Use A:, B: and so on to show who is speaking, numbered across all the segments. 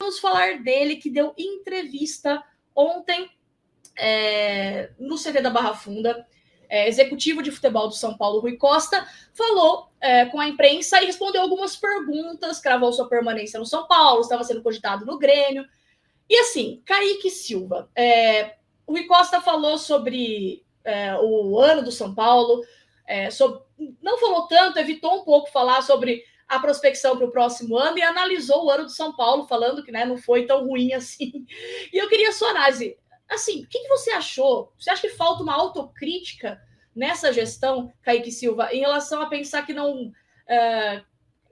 A: vamos falar dele, que deu entrevista ontem no CT da Barra Funda. Executivo de futebol do São Paulo, Rui Costa, falou com a imprensa e respondeu algumas perguntas, cravou sua permanência no São Paulo, estava sendo cogitado no Grêmio. E assim, Kaique Silva, o Rui Costa falou sobre o ano do São Paulo, não falou tanto, evitou um pouco falar sobre a prospecção para o próximo ano e analisou o ano do São Paulo, falando que não foi tão ruim assim. E eu queria a sua análise. Assim, o que você achou? Você acha que falta uma autocrítica nessa gestão, Kaique Silva, em relação a pensar que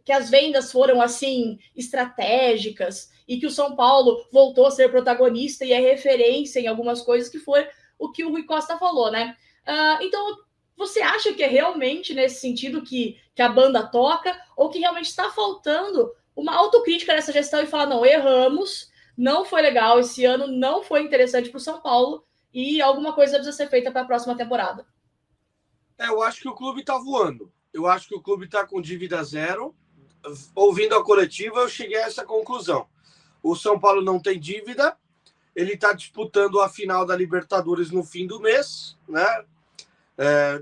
A: que as vendas foram assim estratégicas e que o São Paulo voltou a ser protagonista e é referência em algumas coisas, que foi o que o Rui Costa falou, né? Então, você acha que é realmente nesse sentido que a banda toca, ou que realmente está faltando uma autocrítica nessa gestão e falar, não, erramos, não foi legal, esse ano não foi interessante para o São Paulo e alguma coisa precisa ser feita para a próxima temporada?
B: Eu acho que o clube está voando. Eu acho que o clube está com dívida zero. Ouvindo a coletiva, eu cheguei a essa conclusão. O São Paulo não tem dívida, ele está disputando a final da Libertadores no fim do mês, né?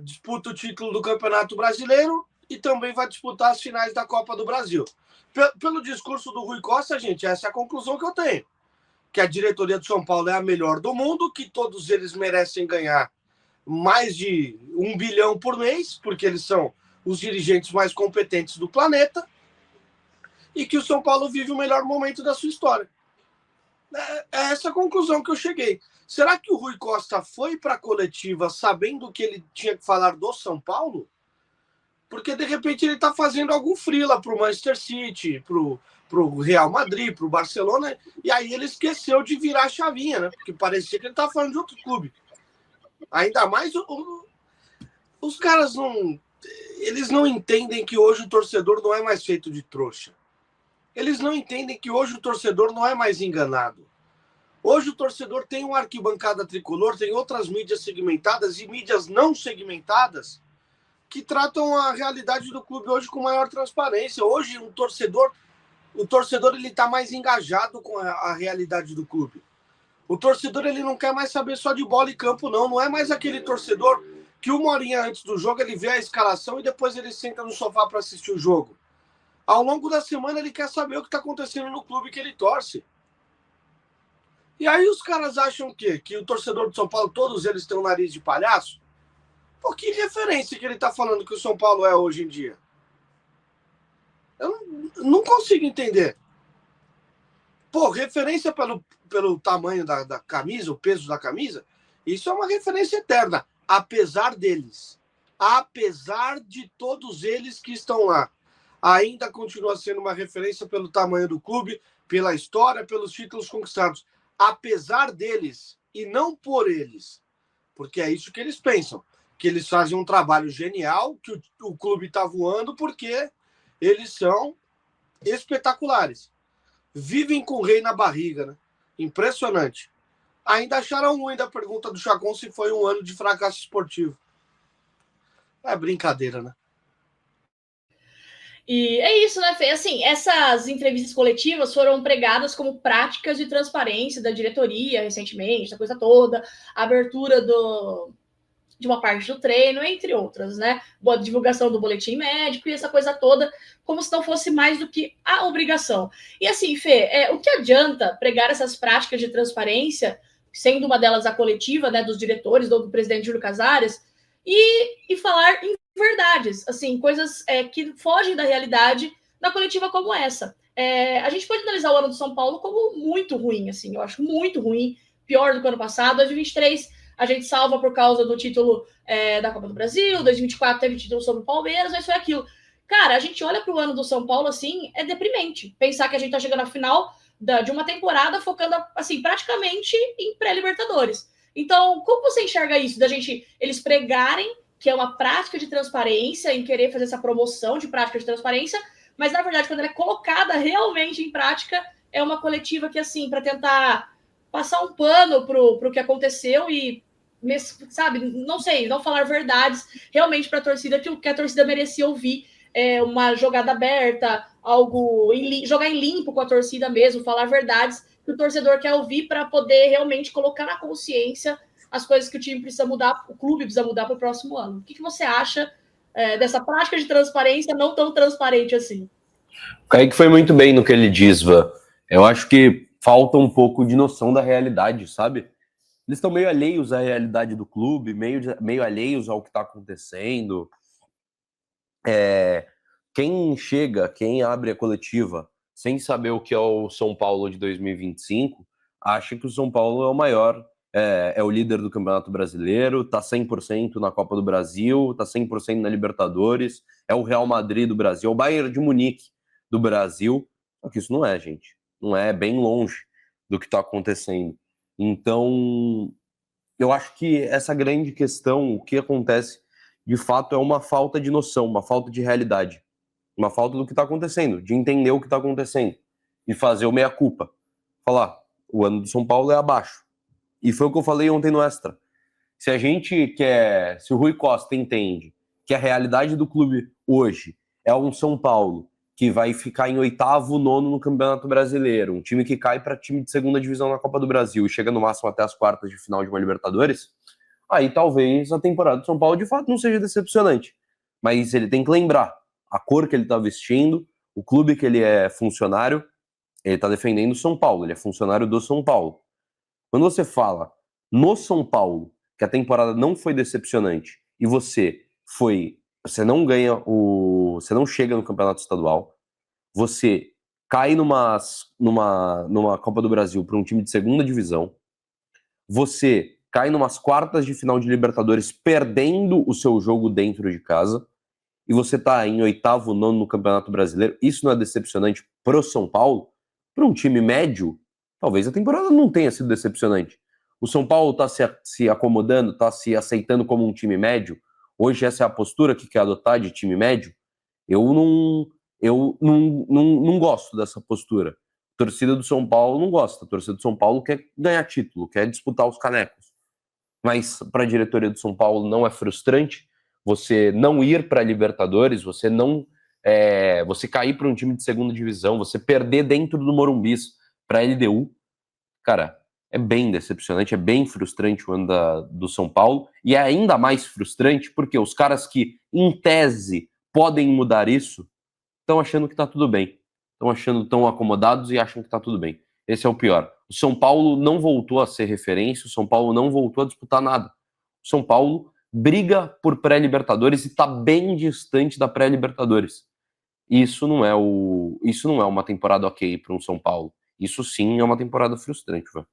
B: Disputa o título do Campeonato Brasileiro e também vai disputar as finais da Copa do Brasil. Pelo discurso do Rui Costa, gente, essa é a conclusão que eu tenho. Que a diretoria do São Paulo é a melhor do mundo, que todos eles merecem ganhar mais de 1 bilhão por mês, porque eles são os dirigentes mais competentes do planeta, e que o São Paulo vive o melhor momento da sua história. É essa a conclusão que eu cheguei. Será que o Rui Costa foi para a coletiva sabendo que ele tinha que falar do São Paulo? Porque, de repente, ele está fazendo algum freela para o Manchester City, para o Real Madrid, para o Barcelona, e aí ele esqueceu de virar a chavinha, né? Porque parecia que ele estava falando de outro clube. Ainda mais os caras eles não entendem que hoje o torcedor não é mais feito de trouxa. Eles não entendem que hoje o torcedor não é mais enganado. Hoje o torcedor tem uma arquibancada tricolor, tem outras mídias segmentadas e mídias não segmentadas que tratam a realidade do clube hoje com maior transparência. Hoje o torcedor ele está mais engajado com a realidade do clube. O torcedor ele não quer mais saber só de bola e campo, não. Não é mais aquele torcedor que 1 horinha antes do jogo ele vê a escalação e depois ele senta no sofá para assistir o jogo. Ao longo da semana, ele quer saber o que está acontecendo no clube que ele torce. E aí os caras acham o quê? Que o torcedor de São Paulo, todos eles têm um nariz de palhaço? Pô, que referência que ele está falando que o São Paulo é hoje em dia? Eu não consigo entender. Pô, referência pelo tamanho da camisa, o peso da camisa, isso é uma referência eterna. Apesar deles. Apesar de todos eles que estão lá. Ainda continua sendo uma referência pelo tamanho do clube, pela história, pelos títulos conquistados. Apesar deles, e não por eles. Porque é isso que eles pensam. Que eles fazem um trabalho genial, que o clube está voando, porque eles são espetaculares. Vivem com o rei na barriga, né? Impressionante. Ainda acharam ruim da pergunta do Chacon se foi um ano de fracasso esportivo. É brincadeira, né?
A: E é isso, né, Fê? Assim, essas entrevistas coletivas foram pregadas como práticas de transparência da diretoria recentemente, essa coisa toda, a abertura de uma parte do treino, entre outras, né? Boa divulgação do boletim médico e essa coisa toda, como se não fosse mais do que a obrigação. E assim, Fê, o que adianta pregar essas práticas de transparência, sendo uma delas a coletiva, né, dos diretores, do presidente Júlio Casares, e falar em verdades, assim, coisas que fogem da realidade na coletiva como essa. A gente pode analisar o ano do São Paulo como muito ruim, assim, eu acho muito ruim, pior do que o ano passado. 2023 a gente salva por causa do título da Copa do Brasil, 2024 teve título sobre o Palmeiras, mas foi aquilo. Cara, a gente olha para o ano do São Paulo, assim, é deprimente. Pensar que a gente tá chegando à final de uma temporada focando, assim, praticamente em pré-Libertadores. Então, como você enxerga isso? Eles pregarem que é uma prática de transparência, em querer fazer essa promoção de prática de transparência, mas, na verdade, quando ela é colocada realmente em prática, é uma coletiva que, assim, para tentar passar um pano pro que aconteceu e, sabe, não sei, não falar verdades realmente para a torcida, que a torcida merecia ouvir uma jogada aberta, algo jogar em limpo com a torcida mesmo, falar verdades que o torcedor quer ouvir para poder realmente colocar na consciência as coisas que o time precisa mudar, o clube precisa mudar para o próximo ano. O que você acha dessa prática de transparência não tão transparente assim?
C: O Kaique foi muito bem no que ele diz, Van. Eu acho que falta um pouco de noção da realidade, sabe? Eles estão meio alheios à realidade do clube, meio alheios ao que está acontecendo. Quem abre a coletiva sem saber o que é o São Paulo de 2025, acha que o São Paulo é o maior, é o líder do Campeonato Brasileiro, tá 100% na Copa do Brasil, tá 100% na Libertadores, é o Real Madrid do Brasil, é o Bayern de Munique do Brasil. Só que isso não é, gente. Não é, bem longe do que está acontecendo. Então, eu acho que essa grande questão, o que acontece, de fato, é uma falta de noção, uma falta de realidade, uma falta do que está acontecendo, de entender o que está acontecendo e fazer o meia-culpa. Falar, o ano do São Paulo é abaixo. E foi o que eu falei ontem no Extra. Se o Rui Costa entende que a realidade do clube hoje é um São Paulo que vai ficar em 8º, 9º no Campeonato Brasileiro, um time que cai para time de segunda divisão na Copa do Brasil e chega no máximo até as quartas de final de uma Libertadores, aí talvez a temporada do São Paulo de fato não seja decepcionante. Mas ele tem que lembrar a cor que ele está vestindo, o clube que ele é funcionário, ele está defendendo o São Paulo, ele é funcionário do São Paulo. Quando você fala no São Paulo que a temporada não foi decepcionante e você não chega no Campeonato Estadual, você cai numa Copa do Brasil para um time de segunda divisão, você cai numas quartas de final de Libertadores perdendo o seu jogo dentro de casa, e você tá em 8º, 9º no Campeonato Brasileiro, isso não é decepcionante pro São Paulo? Para um time médio, talvez a temporada não tenha sido decepcionante. O São Paulo tá se acomodando, tá se aceitando como um time médio. Hoje essa é a postura que quer adotar de time médio. Eu não gosto dessa postura. A torcida do São Paulo não gosta. A torcida do São Paulo quer ganhar título, quer disputar os canecos. Mas para a diretoria do São Paulo não é frustrante você não ir para a Libertadores, você cair para um time de segunda divisão, você perder dentro do Morumbi para a LDU. Cara, é bem decepcionante, é bem frustrante o ano do São Paulo, e é ainda mais frustrante porque os caras que, em tese, podem mudar isso, estão achando que está tudo bem. Estão acomodados e acham que está tudo bem. Esse é o pior. O São Paulo não voltou a ser referência, o São Paulo não voltou a disputar nada. O São Paulo briga por pré-Libertadores e está bem distante da pré-Libertadores. Isso não é uma temporada ok para um São Paulo. Isso sim é uma temporada frustrante, velho.